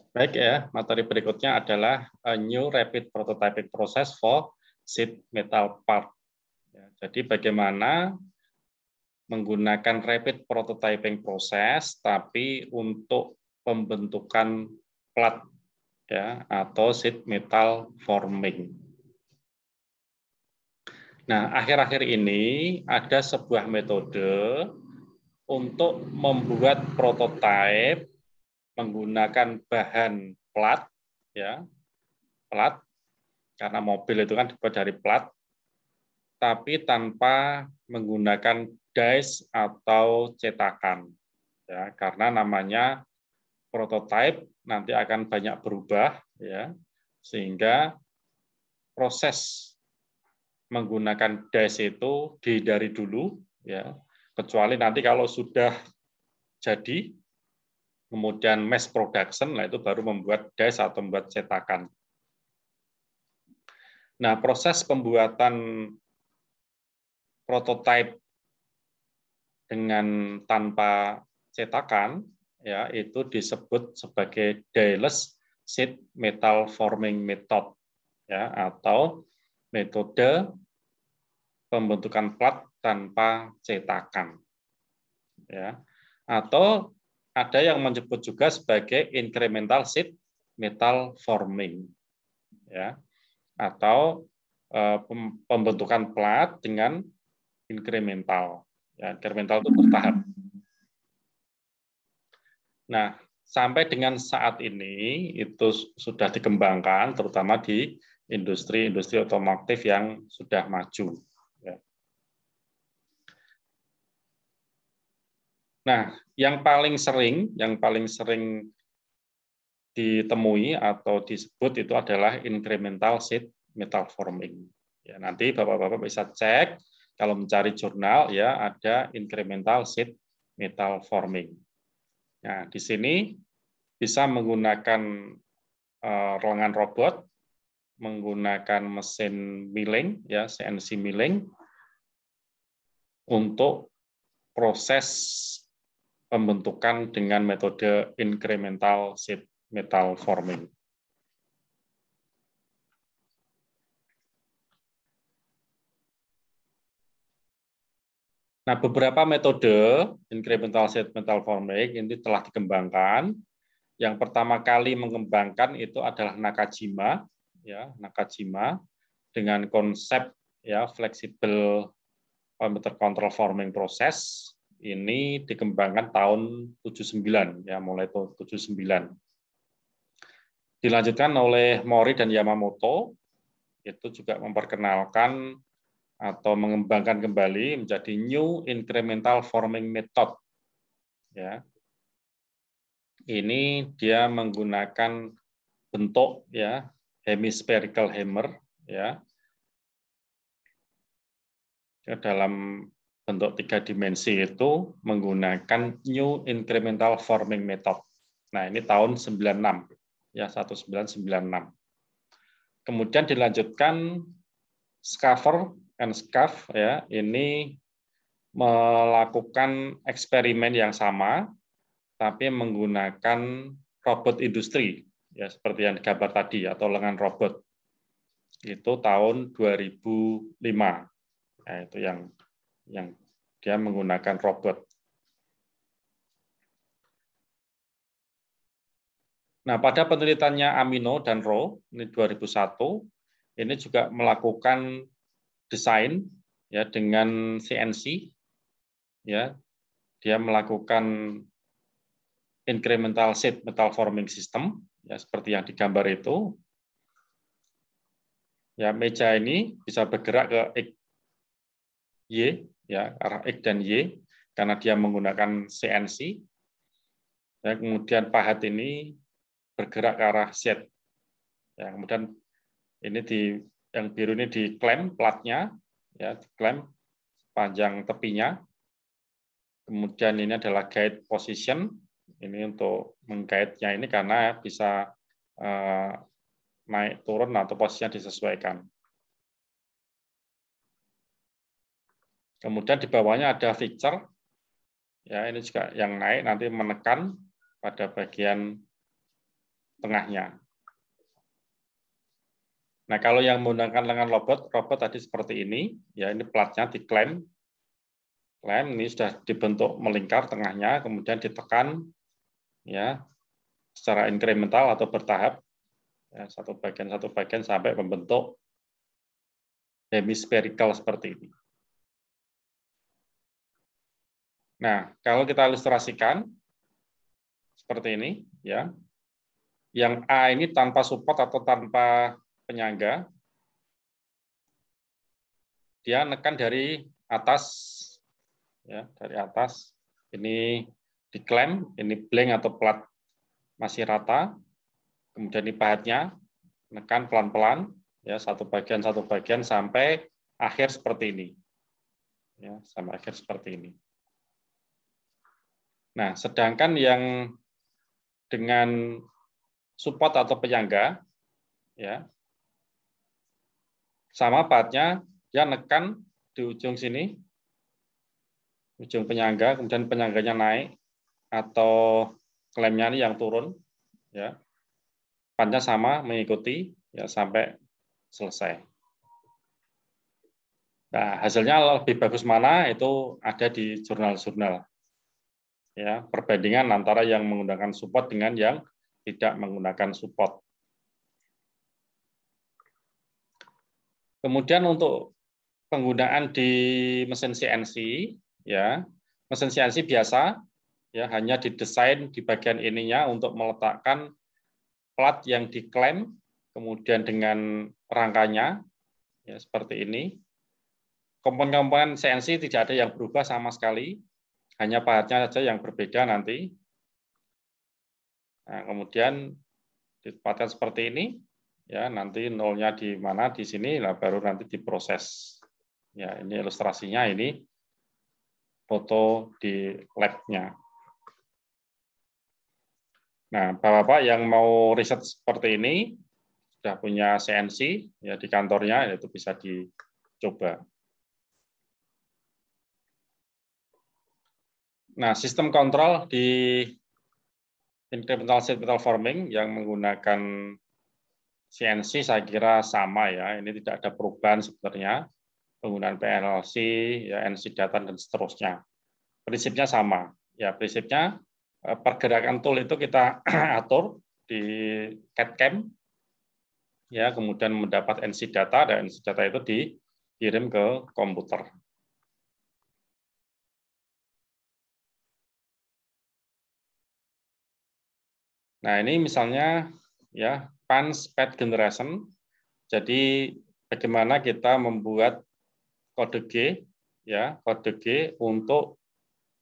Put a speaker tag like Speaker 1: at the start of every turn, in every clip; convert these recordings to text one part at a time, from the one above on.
Speaker 1: Baik ya, materi berikutnya adalah a new rapid prototyping process for sheet metal part. Ya, jadi bagaimana menggunakan rapid prototyping process tapi untuk pembentukan plat ya atau sheet metal forming. Nah, akhir-akhir ini ada sebuah metode untuk membuat prototipe menggunakan bahan plat ya, plat karena mobil itu kan dibuat dari plat tapi tanpa menggunakan dies atau cetakan ya, karena namanya prototipe nanti akan banyak berubah ya, sehingga proses menggunakan dies itu dihindari dulu ya, kecuali nanti kalau sudah jadi kemudian mass production, nah itu baru membuat dies atau membuat cetakan. Nah, proses pembuatan prototipe dengan tanpa cetakan ya itu disebut sebagai dieless sheet metal forming method ya, atau metode pembentukan plat tanpa cetakan ya, atau ada yang menyebut juga sebagai incremental sheet metal forming ya, atau pembentukan plat dengan incremental ya, incremental itu bertahap. Nah, sampai dengan saat ini itu sudah dikembangkan terutama di industri otomotif yang sudah maju. Nah, yang paling sering ditemui atau disebut itu adalah incremental sheet metal forming. Ya, nanti Bapak-bapak bisa cek kalau mencari jurnal ya ada incremental sheet metal forming. Nah, di sini bisa menggunakan ruangan robot, menggunakan mesin milling ya CNC milling untuk proses pembentukan dengan metode incremental sheet metal forming. Nah, beberapa metode incremental sheet metal forming ini telah dikembangkan. Yang pertama kali mengembangkan itu adalah Nakajima, ya Nakajima dengan konsep ya flexible parameter control forming process. Ini dikembangkan tahun 79 ya, mulai tahun 79. Dilanjutkan oleh Mori dan Yamamoto, itu juga memperkenalkan atau mengembangkan kembali menjadi new incremental forming method. Ya. Ini dia menggunakan bentuk ya hemispherical hammer ya. Dalam bentuk 3 dimensi itu menggunakan new incremental forming method. Nah, ini tahun 96 ya 1996. Kemudian dilanjutkan Schafer and Schaff ya, ini melakukan eksperimen yang sama tapi menggunakan robot industri ya seperti yang digambar tadi atau lengan robot. Itu tahun 2005. Nah, itu yang dia menggunakan robot. Nah, pada penelitiannya Amino dan Rowe ini 2001, ini juga melakukan desain ya dengan CNC ya. Dia melakukan incremental sheet metal forming system ya seperti yang digambar itu. Ya, meja ini bisa bergerak ke X, Y ya, arah X dan Y karena dia menggunakan CNC. Ya, kemudian pahat ini bergerak ke arah Z. Ya, kemudian ini yang biru ini diklem platnya, ya, diklem panjang tepinya. Kemudian ini adalah guide position. Ini untuk mengguide-nya ini karena bisa naik turun atau posisinya disesuaikan. Kemudian di bawahnya ada fixture. Ya, ini juga yang naik nanti menekan pada bagian tengahnya. Nah, kalau yang menggunakan lengan robot tadi seperti ini, ya ini platnya diklem, ini sudah dibentuk melingkar tengahnya, kemudian ditekan, ya secara inkremental atau bertahap, ya, satu bagian sampai membentuk hemispherical seperti ini. Nah, kalau kita ilustrasikan seperti ini, ya, yang A ini tanpa support atau tanpa penyangga, dia nekan dari atas, ya, dari atas. Ini diklem, ini blank atau plat masih rata, kemudian di pahatnya nekan pelan-pelan, ya satu bagian sampai akhir seperti ini, ya sampai akhir seperti ini. Nah, sedangkan yang dengan support atau penyangga, ya sama pahatnya dia nekan di ujung sini, ujung penyangga, kemudian penyangganya naik atau klemnya ini yang turun, ya panjang sama mengikuti, ya sampai selesai. Nah, hasilnya lebih bagus mana itu ada di jurnal-jurnal. Ya, perbandingan antara yang menggunakan support dengan yang tidak menggunakan support. Kemudian untuk penggunaan di mesin CNC, ya mesin CNC biasa, ya hanya didesain di bagian ininya untuk meletakkan plat yang diklem, kemudian dengan rangkanya, ya seperti ini. Komponen-komponen CNC tidak ada yang berubah sama sekali, hanya pahatnya saja yang berbeda nanti. Nah, kemudian ditempatkan seperti ini, ya nanti nolnya di mana di sini, lah baru nanti diproses. Ya ini ilustrasinya, ini foto di labnya. Nah, Bapak-bapak yang mau riset seperti ini sudah punya CNC ya di kantornya, itu bisa dicoba. Nah, sistem kontrol di incremental sheet metal forming yang menggunakan CNC saya kira sama ya. Ini tidak ada perubahan sebenarnya. Penggunaan PLC, ya NC data dan seterusnya. Prinsipnya sama. Ya, prinsipnya pergerakan tool itu kita atur di CAD/CAM. Ya, kemudian mendapat NC data dan NC data itu dikirim ke komputer. Nah, ini misalnya ya punch pad generation. Jadi bagaimana kita membuat kode G, ya kode G untuk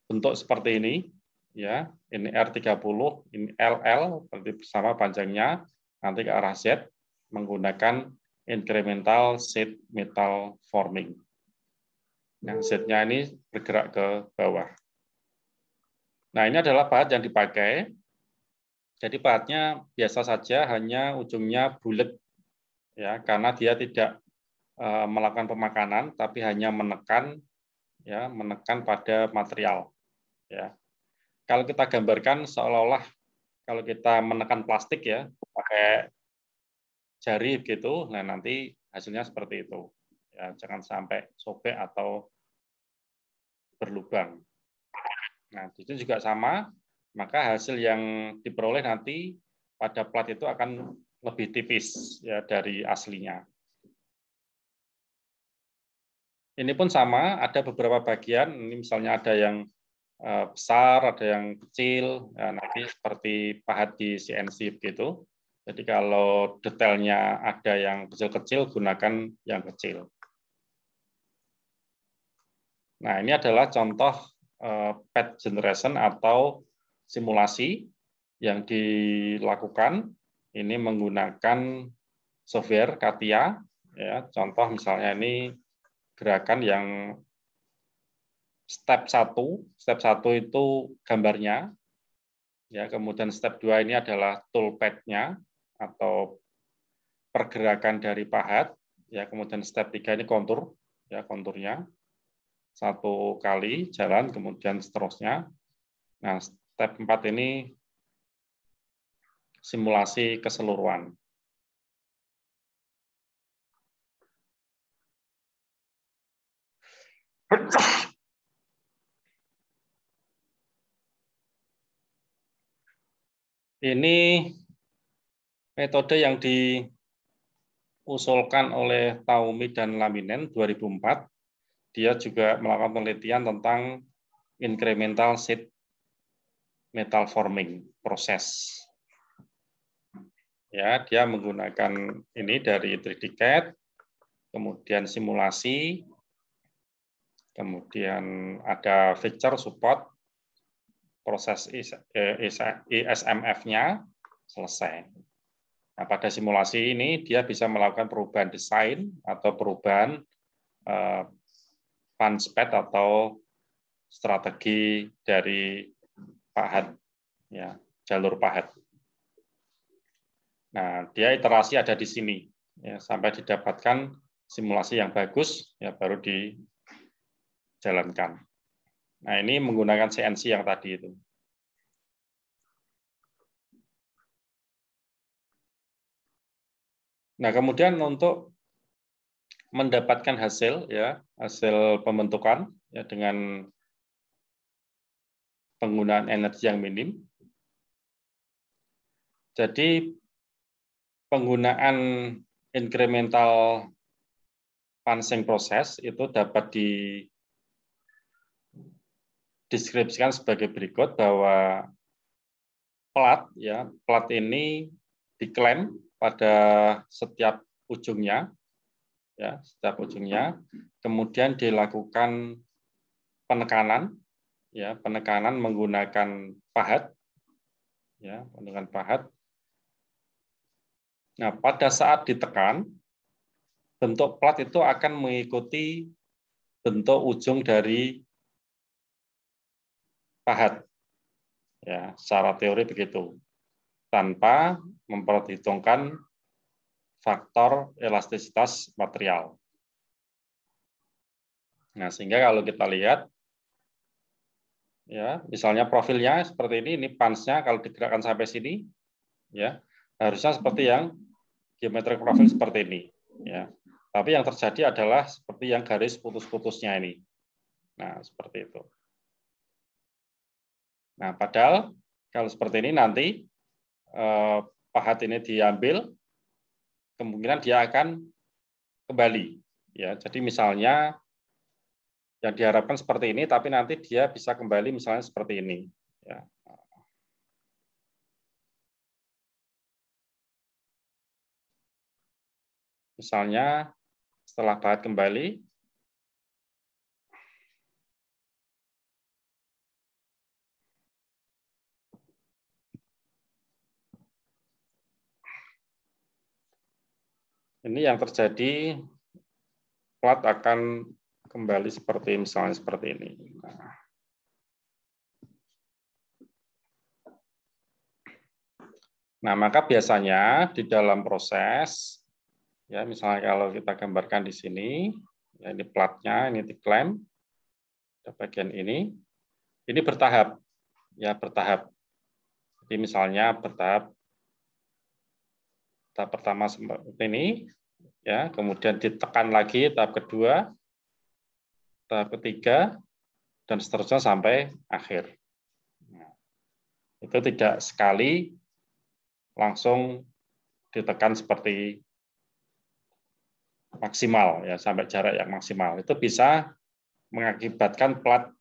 Speaker 1: bentuk seperti ini, ya ini R30, ini LL berarti bersama panjangnya nanti ke arah Z menggunakan incremental sheet metal forming. Nah, Z-nya ini bergerak ke bawah. Nah, ini adalah pahat yang dipakai. Jadi pahatnya biasa saja, hanya ujungnya bulat, ya karena dia tidak melakukan pemakanan, tapi hanya menekan, ya menekan pada material. Ya, kalau kita gambarkan seolah-olah kalau kita menekan plastik ya pakai jari gitu, nah nanti hasilnya seperti itu. Ya, jangan sampai sobek atau berlubang. Nah, itu juga sama, maka hasil yang diperoleh nanti pada plat itu akan lebih tipis ya dari aslinya. Ini pun sama, ada beberapa bagian, ini misalnya ada yang besar, ada yang kecil, ya, nanti seperti pahat di CNC begitu. Jadi kalau detailnya ada yang kecil-kecil, gunakan yang kecil. Nah, ini adalah contoh pad generation atau simulasi yang dilakukan. Ini menggunakan software CATIA. Ya, contoh misalnya ini gerakan yang step 1 itu gambarnya. Ya, kemudian step 2 ini adalah toolpad-nya atau pergerakan dari pahat. Ya, kemudian step 3 ini kontur, ya konturnya. 1 kali jalan, kemudian seterusnya. Nah, step 4 ini simulasi keseluruhan. Ini metode yang diusulkan oleh Taumi dan Laminen 2004. Dia juga melakukan penelitian tentang incremental sheet metal forming proses. Ya, dia menggunakan ini dari 3D CAD, kemudian simulasi, kemudian ada feature support, proses ISMF-nya selesai. Nah, pada simulasi ini dia bisa melakukan perubahan desain atau perubahan punch pad atau strategi dari pahat, ya, jalur pahat. Nah, dia iterasi ada di sini, ya, sampai didapatkan simulasi yang bagus, ya baru dijalankan. Nah, ini menggunakan CNC yang tadi itu. Nah, kemudian untuk mendapatkan hasil, ya, hasil pembentukan, ya, dengan penggunaan energi yang minim. Jadi penggunaan incremental punching proses itu dapat dideskripsikan sebagai berikut, bahwa plat, ya, plat ini diklem pada setiap ujungnya, ya, setiap ujungnya, kemudian dilakukan penekanan, ya, penekanan menggunakan pahat, ya, menggunakan pahat. Nah, pada saat ditekan, bentuk plat itu akan mengikuti bentuk ujung dari pahat. Ya, secara teori begitu. Tanpa memperhitungkan faktor elastisitas material. Nah, sehingga kalau kita lihat, ya, misalnya profilnya seperti ini punch-nya kalau digerakkan sampai sini, ya, harusnya seperti yang geometric profil seperti ini, ya. Tapi yang terjadi adalah seperti yang garis putus-putusnya ini. Nah, seperti itu. Nah, padahal kalau seperti ini nanti pahat ini diambil, kemungkinan dia akan kembali. Ya, jadi misalnya yang diharapkan seperti ini, tapi nanti dia bisa kembali misalnya seperti ini. Ya. Misalnya setelah pahat kembali, ini yang terjadi, plat akan kembali seperti misalnya seperti ini. Nah, maka biasanya di dalam proses, ya, misalnya kalau kita gambarkan di sini, ya, ini platnya, ini diklem, ada bagian ini bertahap, ya, bertahap. Jadi misalnya bertahap, tahap pertama seperti ini, ya, kemudian ditekan lagi tahap kedua, tahap ketiga, dan seterusnya sampai akhir. Nah, itu tidak sekali langsung ditekan seperti maksimal, ya, sampai jarak yang maksimal. Itu bisa mengakibatkan plat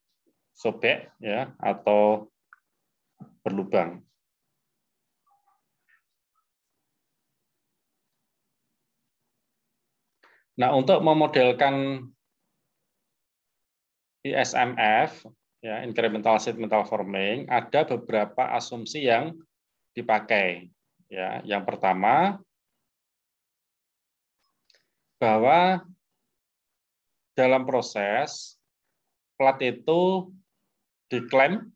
Speaker 1: sobek, ya, atau berlubang. Nah, untuk memodelkan ISMF, ya, incremental sheet metal forming, ada beberapa asumsi yang dipakai. Ya, yang pertama, bahwa dalam proses plat itu diklem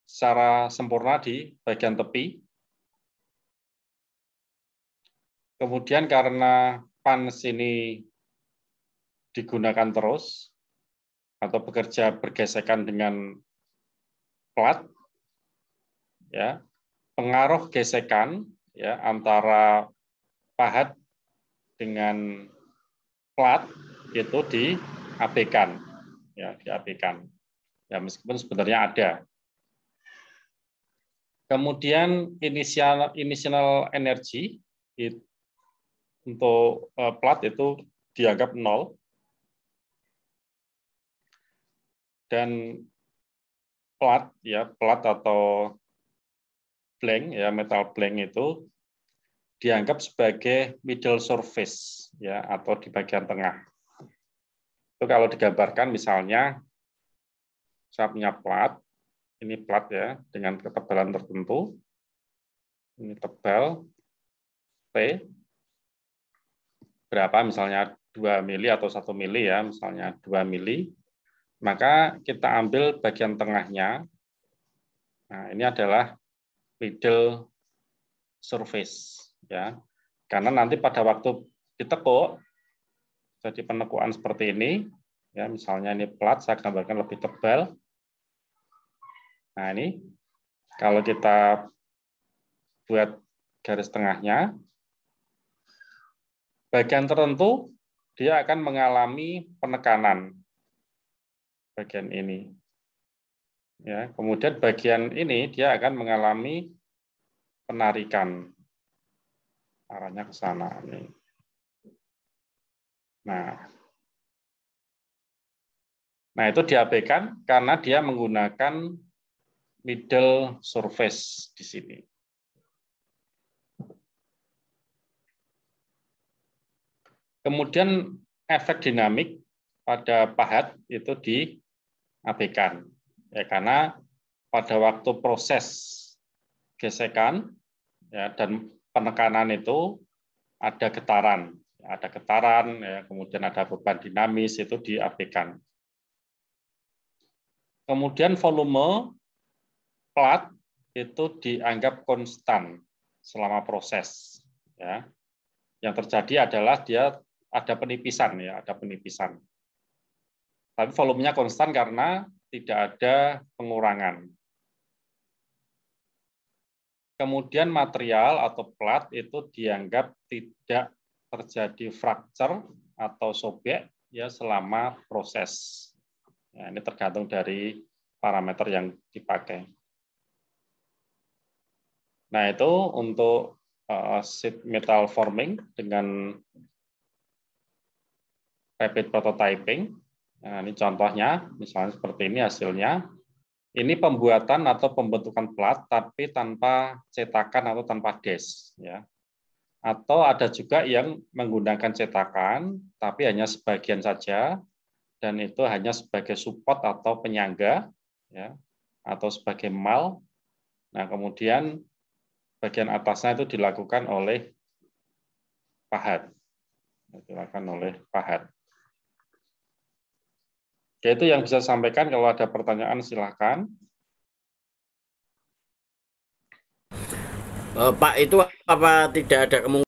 Speaker 1: secara sempurna di bagian tepi. Kemudian karena punch ini digunakan terus atau bekerja bergesekan dengan plat, ya, pengaruh gesekan ya antara pahat dengan plat itu diabaikan, ya diabaikan. Ya meskipun sebenarnya ada. Kemudian initial energy untuk plat itu dianggap 0 dan plat ya plat atau blank ya metal blank itu dianggap sebagai middle surface ya atau di bagian tengah. Itu kalau digambarkan misalnya saya punya plat, ini plat ya dengan ketebalan tertentu. Ini tebal T berapa misalnya 2 mili atau 1 mili ya, misalnya 2 mili. Maka kita ambil bagian tengahnya. Nah, ini adalah middle surface ya. Karena nanti pada waktu ditekuk jadi penekuan seperti ini ya, misalnya ini plat saya gambarkan lebih tebal. Nah, ini kalau kita buat garis tengahnya bagian tertentu dia akan mengalami penekanan bagian ini. Ya, kemudian bagian ini dia akan mengalami penarikan arahnya ke sana. Nah, itu diabaikan karena dia menggunakan middle surface di sini. Kemudian efek dinamik pada pahat itu diabaikan. Ya, karena pada waktu proses gesekan ya, dan penekanan itu ada getaran, ya, kemudian ada beban dinamis itu diabaikan. Kemudian volume plat itu dianggap konstan selama proses. Ya. Yang terjadi adalah dia ada penipisan, ya, ada penipisan. Tapi volumenya konstan karena tidak ada pengurangan. Kemudian material atau plat itu dianggap tidak terjadi fracture atau sobek ya selama proses. Ya, ini tergantung dari parameter yang dipakai. Nah, itu untuk sheet metal forming dengan rapid prototyping. Nah, ini contohnya, misalnya seperti ini hasilnya. Ini pembuatan atau pembentukan plat, tapi tanpa cetakan atau tanpa des. Ya. Atau ada juga yang menggunakan cetakan, tapi hanya sebagian saja, dan itu hanya sebagai support atau penyangga, ya, atau sebagai mal. Nah, kemudian bagian atasnya itu dilakukan oleh pahat. Dilakukan oleh pahat. Ya, itu yang bisa saya sampaikan. Kalau ada pertanyaan silahkan.
Speaker 2: Pak, itu apa tidak ada kemungkinan